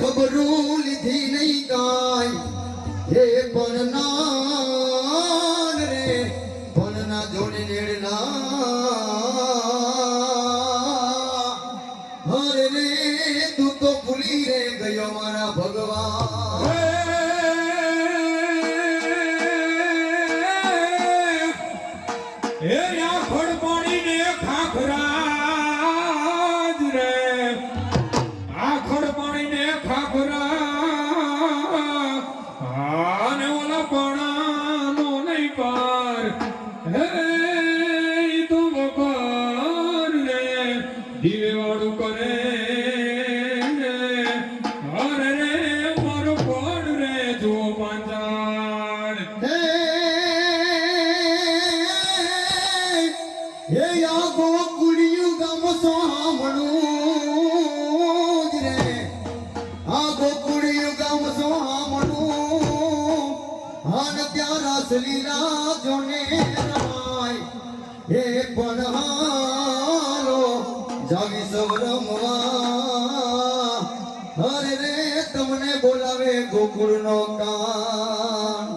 ખબરું લીધી નહીં કાંઈ હે પણના રે પણના જોડે નેડના હરે રે તું તો ભૂલી રે ગયો મારા ભગવાન દીવેવાળું કરે અરે રે મારો કોણ રે જો પાંચાળ હે આ ગોકુળિયું ગામ સોહામણું રે આ ગોકુળિયું ગામ સોહામણું આન ત્યાં રાસલીલા જોને રમાય હે પણ હાલો જાગી સૌ રમવા હરે રે તમને બોલાવે ગોકુળ નો કાન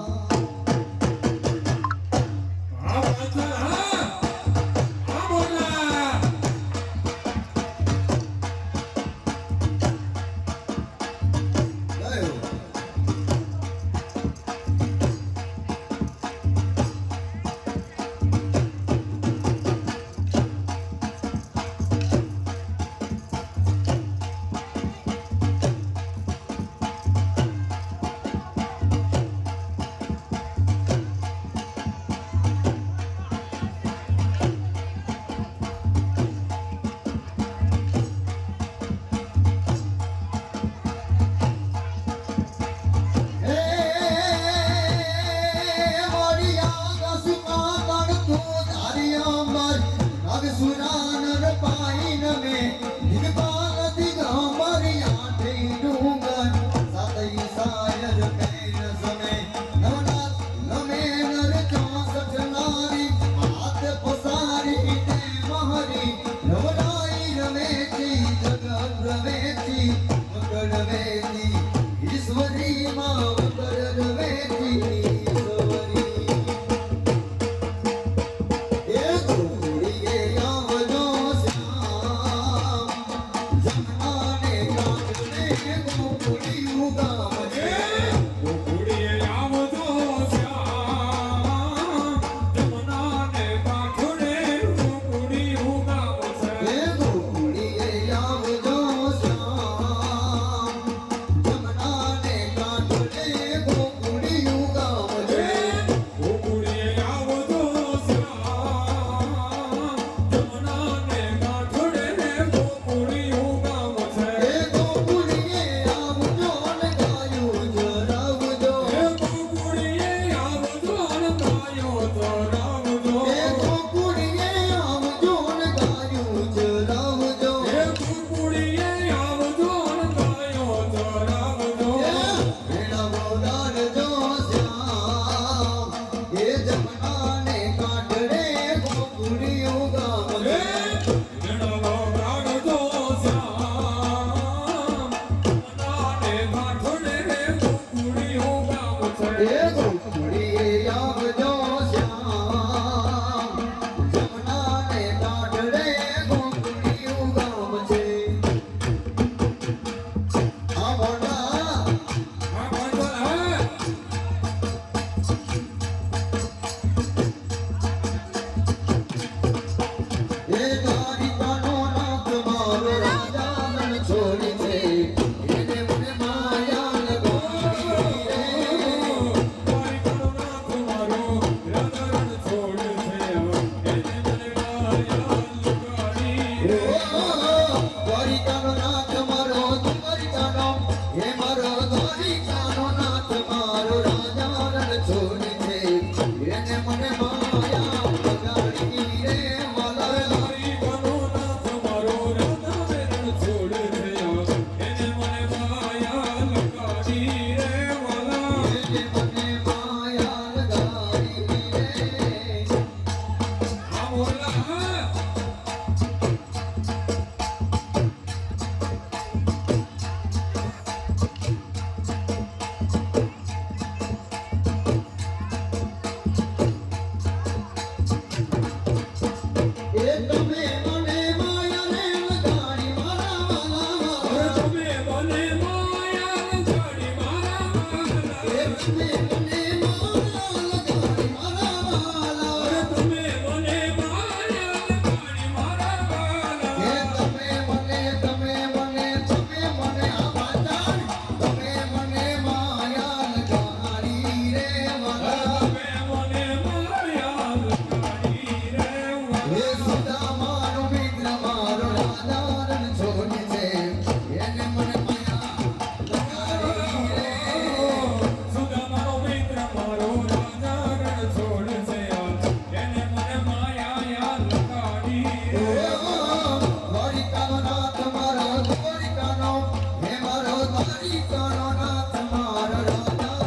તારો નાથ મારા રાજા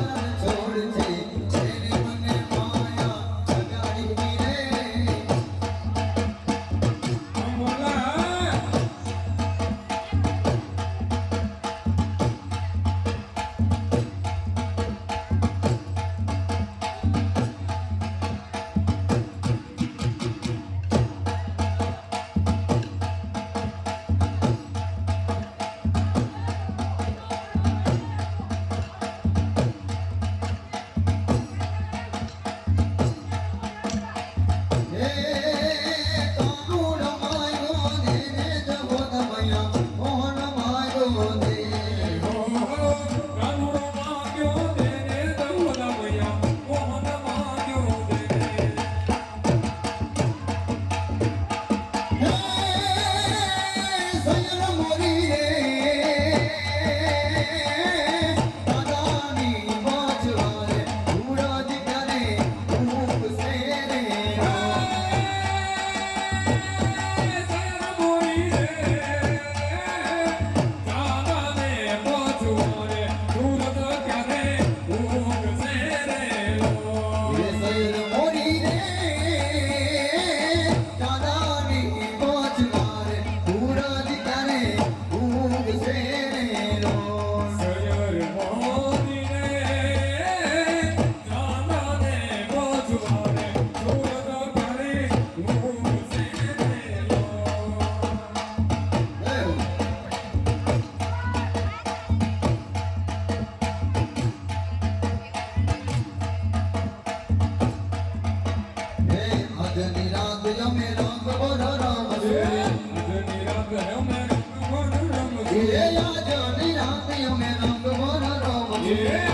છોડ છે જેને મને માયા લગાડી રે અમલા હે કાનુડ માયો ને જગત મયા મોહન માયો ને કાનુડો માંગ્યો દેને દવલા મૈયા મોહન માંગ્યો દેને હે સયન મોરી રે દાદાની બાજવારે ઉડાજ કરે ભૂખ સે રે ये सैर मोरी रे दादानी बाजवारे उडाज करे भूख से रे આજની રાત અમે રંગ બોલો રામ છે એ આજની રાત અમે રંગ બોલો રામ છે